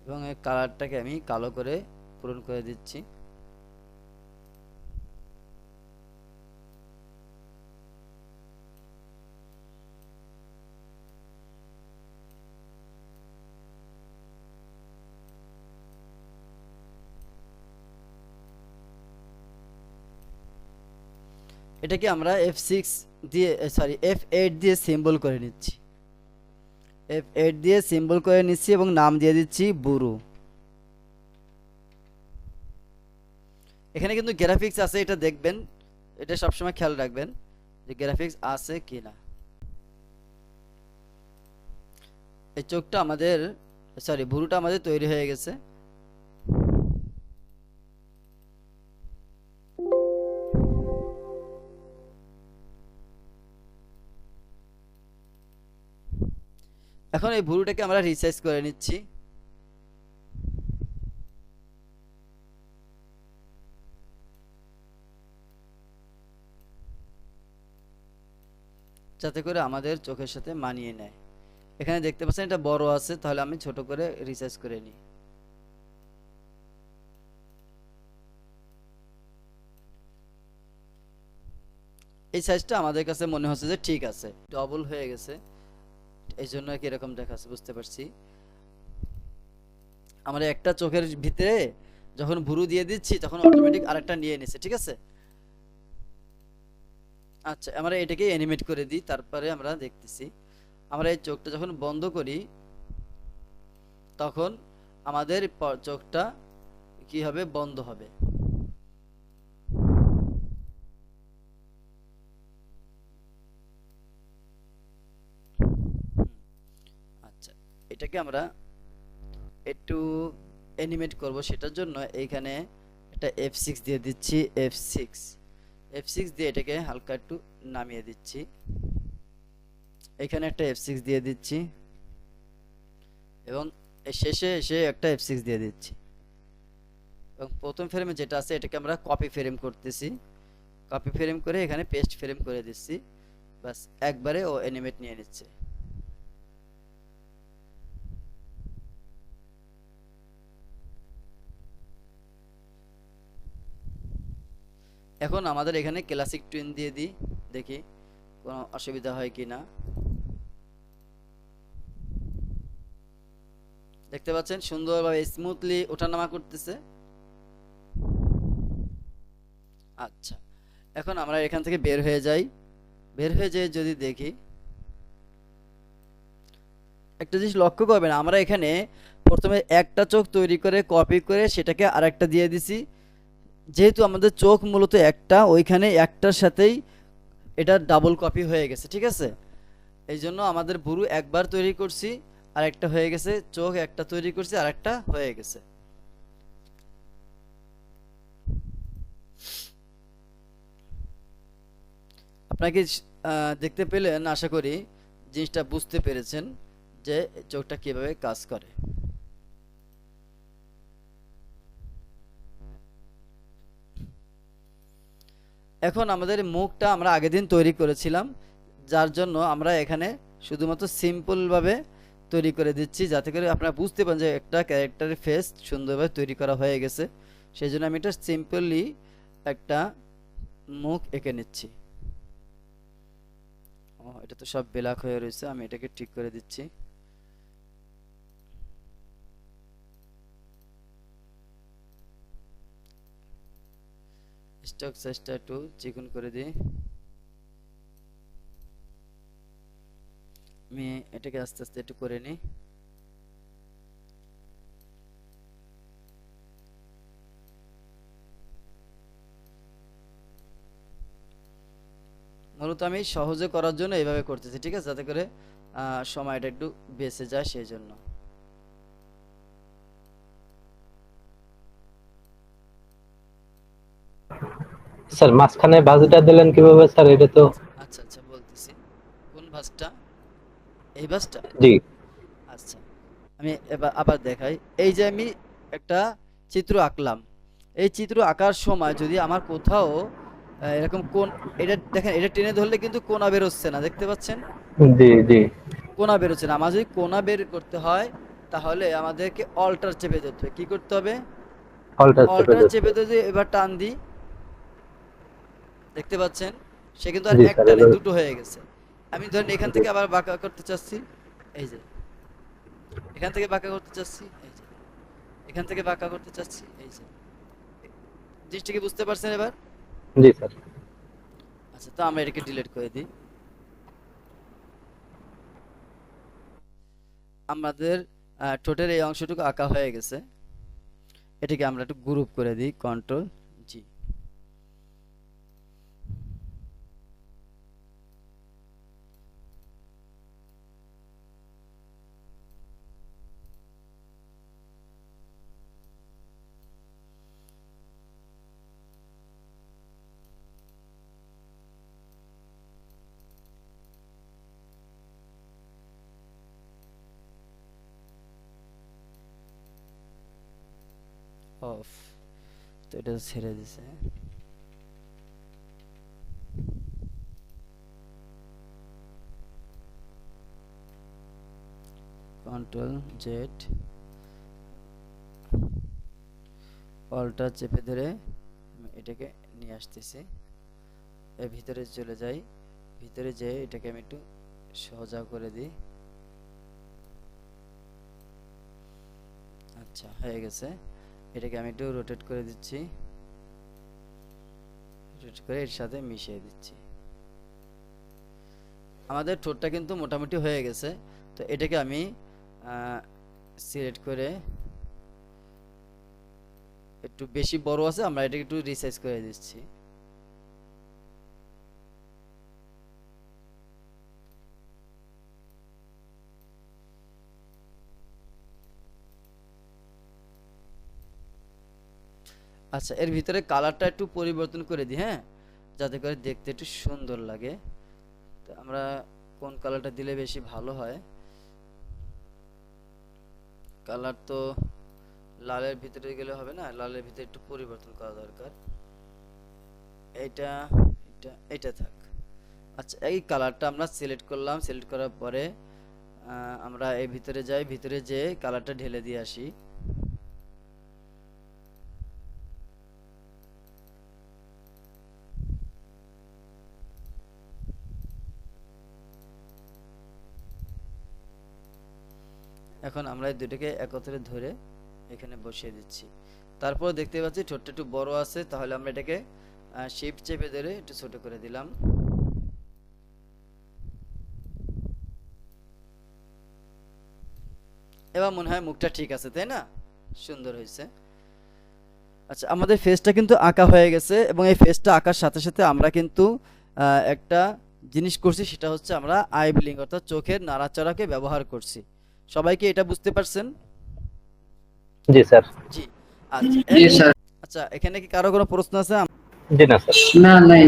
এবং এই কালারটাকে আমি কালো করে পূরণ করে দিচ্ছি। এটাকে আমরা F6 দিয়ে সরি F8 দিয়ে সিম্বল করে নিচ্ছি। F8 দিয়ে সিম্বল করে নিচ্ছি এবং নাম দিয়ে দিচ্ছি বুরু। এখানে কিন্তু গ্রাফিক্স আছে, এটা দেখবেন, এটা সবসময় খেয়াল রাখবেন যে গ্রাফিক্স আছে কিনা। এই চোখটা আমাদের সরি ভুরুটা আমাদের তৈরি হয়ে গেছে। এখন এই ভুরুটাকে আমরা রিসাইজ করে নিচ্ছি। যাতে করে আমাদের চোখের সাথে মানিয়ে নেয়। এখানে দেখতে পাচ্ছেন এটা বড় আছে, তাহলে আমি ছোট করে রিসাইজ করে নিই। এই সাইজটা আমাদের কাছে মনে হচ্ছে যে ঠিক আছে, ডবল হয়ে গেছে, এই জন্য কি এরকম দেখাচ্ছে, বুঝতে পারছি। আমরা একটা চোখের ভিতরে যখন ভুরু দিয়ে দিচ্ছি তখন অটোমেটিক আরেকটা নিয়ে নিছে, ঠিক আছে। আচ্ছা, আমরা এটাকে অ্যানিমেট করে দিই, তারপরে আমরা দেখতেছি। আমরা এই চোখটা যখন বন্ধ করি তখন আমাদের চোখটা কি হবে, বন্ধ হবে। আচ্ছা, এটাকে আমরা একটু অ্যানিমেট করব, সেটার জন্য এইখানে একটা F6 দিয়ে দিচ্ছি। F6 দিয়ে এটাকে হালকা একটু নামিয়ে দিচ্ছি। এখানে একটা F6 দিয়ে দিচ্ছি এবং শেষে এসে একটা F6 দিয়ে দিচ্ছি। এবং প্রথম ফ্রেমে যেটা আছে এটাকে আমরা কপি ফ্রেম করতেছি, কপি ফ্রেম করে এখানে পেস্ট ফ্রেম করে দিচ্ছি। বাস, একবারে ও অ্যানিমেট নিয়ে নিচ্ছে। এখন আমাদের এখানে ক্লাসিক টুইন দিয়ে দিই, দেখি কোনো অসুবিধা হয় কি না। দেখতে পাচ্ছেন সুন্দরভাবে স্মুথলি ওঠানামা করতেছে। আচ্ছা, এখন আমরা এখান থেকে বের হয়ে যাই। বের হয়ে যেয়ে যদি দেখি, একটা জিনিস লক্ষ্য করবেন, আমরা এখানে প্রথমে একটা চোখ তৈরি করে কপি করে সেটাকে আরেকটা দিয়ে দিছি। যেহেতু আমাদের চোখ মূলত একটা, ওইখানে একটার সাথেই এটা ডাবল কপি হয়ে গেছে, ঠিক আছে। এই জন্য আমাদের ভুরু একবার তৈরি করছি আর একটা হয়ে গেছে, চোখ একটা তৈরি করছি আর একটা হয়ে গেছে। আপনাকে দেখতে পেলেন, আশা করি জিনিসটা বুঝতে পেরেছেন যে চোখটা কিভাবে কাজ করে। এখন আমাদের মুখটা আমরা আগের দিন তৈরি করেছিলাম, যার জন্য আমরা এখানে শুধুমাত্র সিম্পলভাবে তৈরি করে দিচ্ছি, যাতে করে আপনারা বুঝতে পারেন যে একটা ক্যারেক্টারের ফেস সুন্দরভাবে তৈরি করা হয়ে গেছে। সেই জন্য আমি এটা সিম্পলি একটা মুখ এঁকে নিচ্ছি। ও, এটা তো সব ব্ল্যাক হয়ে রয়েছে, আমি এটাকে ঠিক করে দিচ্ছি। স্টক সাইজটা একটু চিকন করে দিই। আমি এটাকে আস্তে আস্তে একটু করে নিই। মূলত মূলত আমি সহজে করার জন্য এইভাবে করতেছি, ঠিক আছে, যাতে করে সময়টা একটু বেঁচে যায় সেই জন্য। স্যার মাঝখানে ভাঁজটা দিলেন কিভাবে স্যার? এটা তো আচ্ছা আচ্ছা বলতেছি। কোন ভাঁজটা? এই ভাঁজটা? জি আচ্ছা, আমি এবার আবার দেখাই। এই যে আমি একটা চিত্র আঁকলাম, এই চিত্র আঁকার সময় যদি আমার কোথাও এরকম কোন, এটা দেখেন, এটা টেনে ধরলে কিন্তু কোণা বেরোচ্ছে না, দেখতে পাচ্ছেন? জি জি। কোণা বেরোচ্ছে না। আমার যদি কোণা বের করতে হয় তাহলে আমাদেরকে অল্টার চেপে ধরতে হবে। কি করতে হবে? হলটা চেপে অল্টার ধরতে চেপে হবে। ধরে এবার টান দিই, দেখতে পাচ্ছেন? সে কিন্তু আর জি স্যার একটা নেই, এবার দুটো হয়ে গেছে। আমি ধরেন এখান জি থেকে আবার বাঁকা করতে চাচ্ছি, এই যে এখান থেকে বাঁকা করতে চাচ্ছি, এই যে এখান থেকে বাঁকা করতে চাচ্ছি, এই যে। জিনিসটা কি বুঝতে পারছেন এবার? জি স্যার। আচ্ছা, তো আমরা এটাকে ডিলিট করে দিই। আমাদের ঠোঁটের এই অংশটুকু আঁকা হয়ে গেছে। এটাকে আমরা একটু গ্রুপ করে দিই, কন্ট্রোল জি। অফ, তো এটা ছেড়ে দিছে। কন্ট্রোল জেড, অল্টার চেপে ধরে আমি এটাকে নিয়ে আসতেছি। এর ভিতরে চলে যাই, ভিতরে যেয়ে এটাকে আমি একটু সোজা করে দিই। আচ্ছা, হয়ে গেছে। এটাকে আমি একটু রোটেট করে দিচ্ছি, রোটেট করে এর সাথে মিশিয়ে দিচ্ছি। আমাদের ঠোঁটটা কিন্তু মোটামুটি হয়ে গেছে। তো এটাকে আমি সিলেক্ট করে, একটু বেশি বড় আছে, আমরা এটাকে একটু রিসাইজ করে দিচ্ছি। আচ্ছা, এর ভিতরে কালারটা একটু পরিবর্তন করে দিই, হ্যাঁ, যাতে করে দেখতে একটু সুন্দর লাগে। তো আমরা কোন কালারটা দিলে বেশি ভালো হয়? কালার তো লালের ভিতরে গেলে হবে না, লালের ভিতরে একটু পরিবর্তন করা দরকার। এটা এটা এটা থাক। আচ্ছা, এই কালারটা আমরা সিলেক্ট করলাম, সিলেক্ট করার পরে আমরা এই ভিতরে যাই, ভিতরে যেয়ে কালারটা ঢেলে দিয়ে আসি। এখন আমরা এই দুটোকে একত্রে ধরে এখানে বসিয়ে দিচ্ছি। তারপর দেখতে পাচ্ছি ঠোঁটটা একটু বড় আছে, তাহলে আমরা এটাকে শিফট চেপে ধরে একটু ছোট করে দিলাম। এবার মনে হয় মুখটা ঠিক আছে, তাই না? সুন্দর হয়েছে। আচ্ছা, আমাদের ফেসটা কিন্তু আঁকা হয়ে গেছে, এবং এই ফেসটা আঁকার সাথে সাথে আমরা কিন্তু একটা জিনিস করছি, সেটা হচ্ছে আমরা আই ব্লিঙ্ক অর্থাৎ চোখের নাড়াচাড়াকে ব্যবহার করছি। সবাইকে এটা বুঝতে পারছেন? জি স্যার। জি। আচ্ছা জি স্যার। আচ্ছা, এখানে কি কারো কোনো প্রশ্ন আছে? জি না স্যার। না, নাই।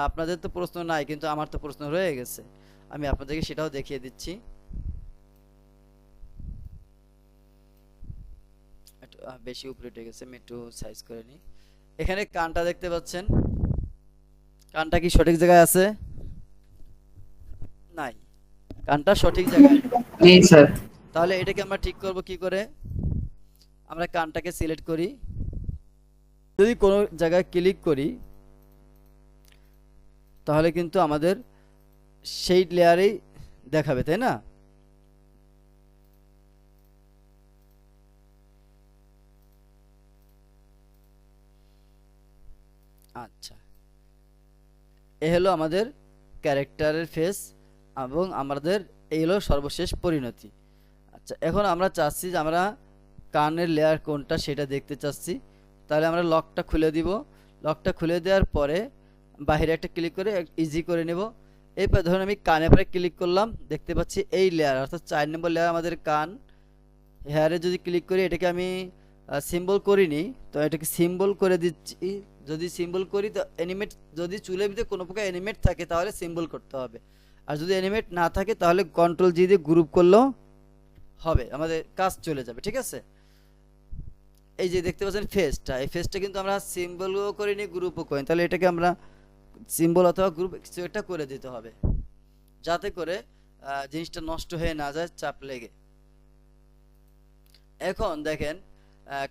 আপনাদের তো প্রশ্ন নাই, কিন্তু আমার তো প্রশ্ন রয়ে গেছে। আমি আপনাদেরকে সেটাও দেখিয়ে দিচ্ছি। একটু বেশি উপরে উঠে গেছে, আমি একটু সাইজ করে নিই। এখানে কানটা দেখতে পাচ্ছেন, কানটা কি সঠিক জায়গায় আছে? নাই, কানটা সঠিক জায়গায় নেই। নেই স্যার। তাহলে এটাকে আমরা ঠিক করব কি করে? আমরা কানটাকে সিলেক্ট করি, যদি কোনো জায়গায় ক্লিক করি তাহলে কিন্তু আমাদের সেই লেয়ারেই দেখাবে, তাই না? আচ্ছা, এ হলো আমাদের ক্যারেক্টারের ফেস, এবং আমাদের এই হলো সর্বশেষ পরিণতি। আচ্ছা, এখন আমরা চাচ্ছি যে আমরা কানের লেয়ার কোনটা সেটা দেখতে চাচ্ছি। তাহলে আমরা লকটা খুলে দিব। লকটা খুলে দেওয়ার পরে বাইরে একটা ক্লিক করে ইজি করে নেব। এরপর ধরুন আমি কানে পরে ক্লিক করলাম, দেখতে পাচ্ছি এই লেয়ার অর্থাৎ 4 নম্বর লেয়ার আমাদের কান। হেয়ারে যদি ক্লিক করি এটাকে আমি সিম্বল করিনি, তো এটাকে সিম্বল করে দিচ্ছি। যদি সিম্বল করি তো অ্যানিমেট, যদি চুলের ভিতরে কোনো প্রকার অ্যানিমেট থাকে তাহলে সিম্বল করতে হবে, আর যদি অ্যানিমেট না থাকে তাহলে কন্ট্রোল জি দিয়ে গ্রুপ করলেও হবে, আমাদের কাজ চলে যাবে। ঠিক আছে, এই যে দেখতে পাচ্ছেন ফেসটা, এই ফেসটা কিন্তু আমরা সিম্বলও করিনি গ্রুপও করিনি, তাহলে এটাকে আমরা সিম্বল অথবা গ্রুপ কিছু একটা করে দিতে হবে, যাতে করে জিনিসটা নষ্ট হয়ে না যায় চাপ লেগে। এখন দেখেন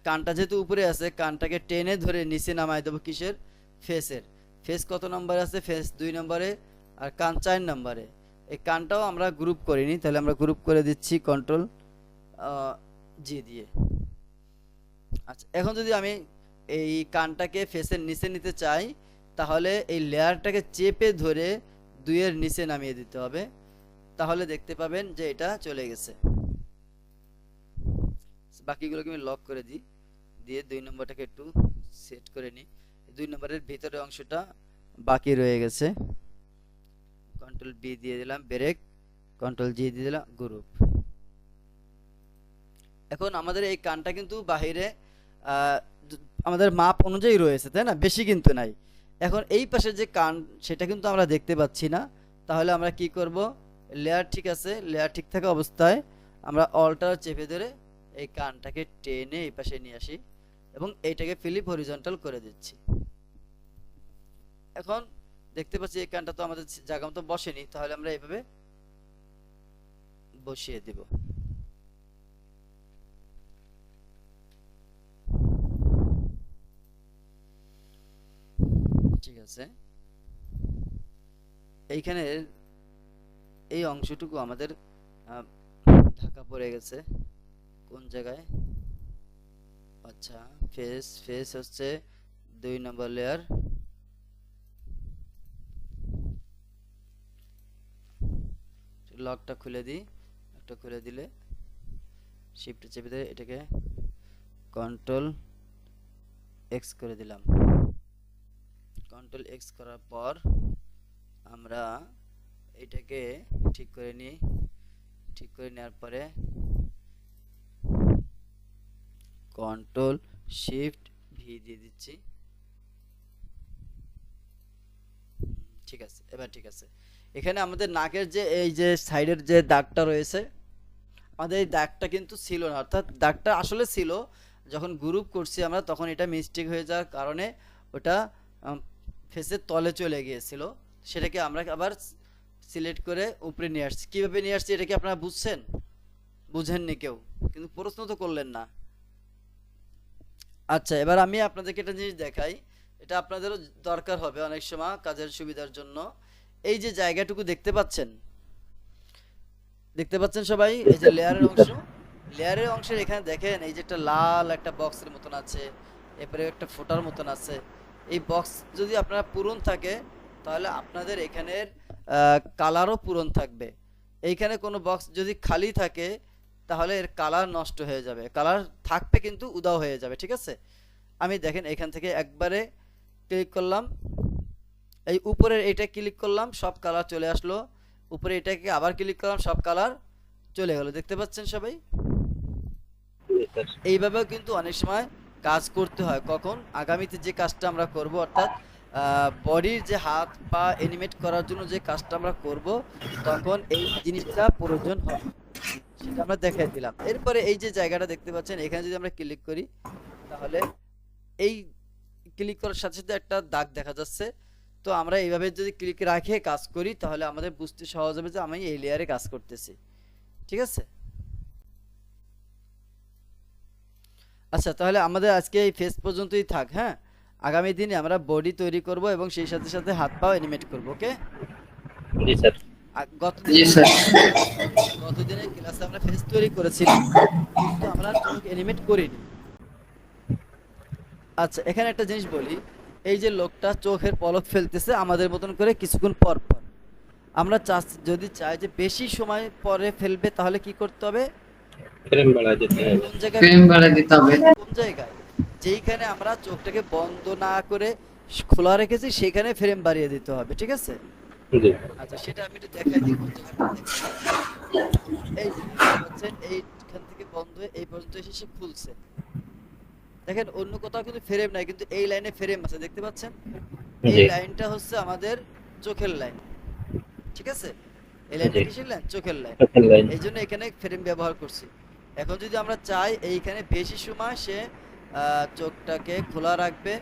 কানটা যেহেতু উপরে আছে, কানটাকে টেনে ধরে নিচে নামাই দেবো কিসের, ফেসের। ফেস কত নম্বর আছে, ফেস 2 নম্বরে, আর কান 4 নম্বরে। এই কানটাও আমরা গ্রুপ করিনি, তাহলে আমরা গ্রুপ করে দিচ্ছি কন্ট্রোল জি দিয়ে। আচ্ছা, এখন যদি আমি এই কানটাকে ফেসের নিচে নিতে চাই, তাহলে এই লেয়ারটাকে চেপে ধরে 2 এর নিচে নামিয়ে দিতে হবে, তাহলে দেখতে পাবেন যে এটা চলে গেছে। বাকিগুলোকে আমি লক করে দিই, দিয়ে 2 নম্বরটাকে একটু সেট করে নিই। 2 নম্বরের ভিতরের অংশটা বাকি রয়ে গেছে। কন্ট্রোল বি দিয়ে দিলাম ব্রেক, কন্ট্রোল জি দিয়ে দিলাম গ্রুপ। এখন আমাদের এই কানটা কিন্তু বাহিরে আমাদের মাপ অনুযায়ী রয়েছে, তাই না, বেশি কিন্তু নাই। এখন এই পাশে যে কান সেটা কিন্তু আমরা দেখতে পাচ্ছি না, তাহলে আমরা কি করব, লেয়ার ঠিক আছে, লেয়ার ঠিক থাকা অবস্থায় আমরা অল্টার চেপে ধরে এই কানটাকে টেনে এই পাশে নিয়ে আসি এবং এইটাকে ফ্লিপ হরিজন্টাল করে দিচ্ছি। এখন দেখতে পাচ্ছি এই কানটা তো আমাদের জায়গা মতো বসেনি, তাহলে আমরা এইভাবে বসিয়ে দিব। ঠিক আছে, এইখানে এই অংশটুকু আমাদের ঢাকা পড়ে গেছে কোন জায়গায়, আচ্ছা ফেস, ফেস হচ্ছে 2 নম্বর লেয়ার। লকটা খুলে দিই, একটা খুলে দিলে শিফট চেপে দিয়ে এটাকে কন্ট্রোল এক্স করে দিলাম। কন্ট্রোল এক্স করার পর আমরা এটাকে ঠিক করে নিই, ঠিক করে নেওয়ার পরে কন্ট্রোল শিফট ভি দিয়ে দিচ্ছি। ঠিক আছে, এবার ঠিক আছে। এখানে আমাদের নাকের যে এই যে সাইডের যে দাগটা রয়েছে, আমাদের এই দাগটা কিন্তু ছিল না, অর্থাৎ দাগটা আসলে ছিল, যখন গ্রুপ করছি আমরা তখন এটা মিস্টেক হয়ে যাওয়ার কারণে ওটা ফেসের তলে চলে গিয়েছিল, সেটাকে আমরা আবার সিলেক্ট করে উপরে নিয়ে আসছি। কীভাবে নিয়ে আসছি এটা কি আপনারা বুঝছেন? বুঝেননি কেউ, কিন্তু প্রশ্ন তো করলেন না। আচ্ছা, এবার আমি আপনাদেরকে একটা জিনিস দেখাই, এটা আপনাদেরও দরকার হবে অনেক সময় কাজের সুবিধার জন্য। এই যে জায়গাটুকু দেখতে পাচ্ছেন, দেখতে পাচ্ছেন সবাই, এই যে লেয়ারের অংশ, লেয়ারের অংশের এখানে দেখেন এই যে একটা লাল একটা বক্সের মতন আছে, এরপরে একটা ফোটার মতন আছে। এই বক্স যদি আপনার পূরণ থাকে তাহলে আপনাদের এখানের কালারও পূরণ থাকবে। এইখানে কোনো বক্স যদি খালি থাকে তাহলে এর কালার নষ্ট হয়ে যাবে, কালার থাকবে কিন্তু উধাও হয়ে যাবে। ঠিক আছে, আমি দেখেন এখান থেকে একবারে ক্লিক করলাম, এই উপরের এটা ক্লিক করলাম, সব কালার চলে আসলো। উপরে এটাকে আবার ক্লিক করলাম, সব কালার চলে গেল। দেখতে পাচ্ছেন সবাই? এইভাবেও কিন্তু অনেক সময় কাজ করতে হয়। কখন? আগামীতে যে কাজটা আমরা করব, অর্থাৎ বডির যে হাত পা অ্যানিমেট করার জন্য যে কাজটা আমরা করব, তখন এই জিনিসটা প্রয়োজন হয়, সেটা আমরা দেখাই দিলাম। এরপরে এই যে জায়গাটা দেখতে পাচ্ছেন, এখানে যদি আমরা ক্লিক করি তাহলে এই ক্লিক করার সাথে সাথে একটা দাগ দেখা যাচ্ছে। তো আমরা এইভাবে যদি ক্লিক রাখে কাজ করি তাহলে আমাদের বুঝতে সহজ হবে যে আমি এই লেয়ারে কাজ করতেছি। ঠিক আছে, আচ্ছা তাহলে আমাদের আজকে এই ফেস পর্যন্তই থাক। হ্যাঁ, আগামী দিনে আমরা বডি তৈরি করব এবং সেই সাথে সাথে হাত পাও অ্যানিমেট করব। ওকে? জি স্যার। জি স্যার। গতদিনের ক্লাসে আমরা ফেস তৈরি করেছিলাম কিন্তু আমরা চোখ অ্যানিমেট করিনি। আচ্ছা, এখানে একটা জিনিস বলি, এই যে লোকটা চোখের পলক ফেলতেছে আমাদের মতন করে কিছুক্ষণ পর পর, আমরা যদি চাই যে বেশি সময় পরে ফেলবে তাহলে কি করতে হবে? ফ্রেম বাড়ায় দিতে হবে। কোন জায়গায়? ফ্রেম বাড়ায় দিতে হবে। কোন জায়গায়? যেইখানে আমরা চোখটাকে বন্ধ না করে খোলা রেখেছি সেখানে ফ্রেম বাড়িয়ে দিতে হবে, ঠিক আছে? জি আচ্ছা, সেটা আমি একটু দেখাই দিই কোন জায়গাটা দেখেন। এই যে দেখতে পাচ্ছেন এইখান থেকে বন্ধ হয়ে এই পর্যন্ত এসে সে খুলছে। দেখেন অন্য কোথাও কিন্তু ফ্রেম নাই, কিন্তু এই লাইনে ফ্রেম আছে, দেখতে পাচ্ছেন? এই জি লাইনটা হচ্ছে আমাদের চোখের লাইন, ঠিক আছে? এই লাইনটা জি কিসের লাইন? চোখের লাইন। চোখের লাইন। এই জন্য এখানে ফ্রেম ব্যবহার করছি। এখন যদি আমরা চাই এইখানে বেশি সময় সে চোখটাকে খোলা রাখবে,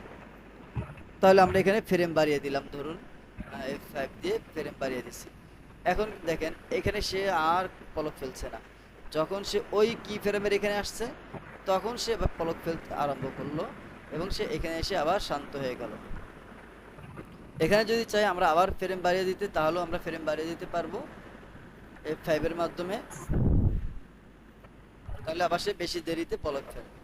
তাহলে আমরা এখানে ফ্রেম বাড়িয়ে দিলাম, ধরুন F5 দিয়ে ফ্রেম বাড়িয়ে দিছি। এখন দেখেন এখানে সে আর পলক ফেলছে না। যখন সে ওই কি ফ্রেমের এখানে আসছে, তখন সে আবার পলক ফেলতে আরম্ভ করলো এবং সে এখানে এসে আবার শান্ত হয়ে গেল। এখানে যদি চাই আমরা আবার ফ্রেম বাড়িয়ে দিতে, তাহলেও আমরা ফ্রেম বাড়িয়ে দিতে পারবো F5 এর মাধ্যমে, তাহলে আবার সে বেশি দেরিতে পলক ফেলবে।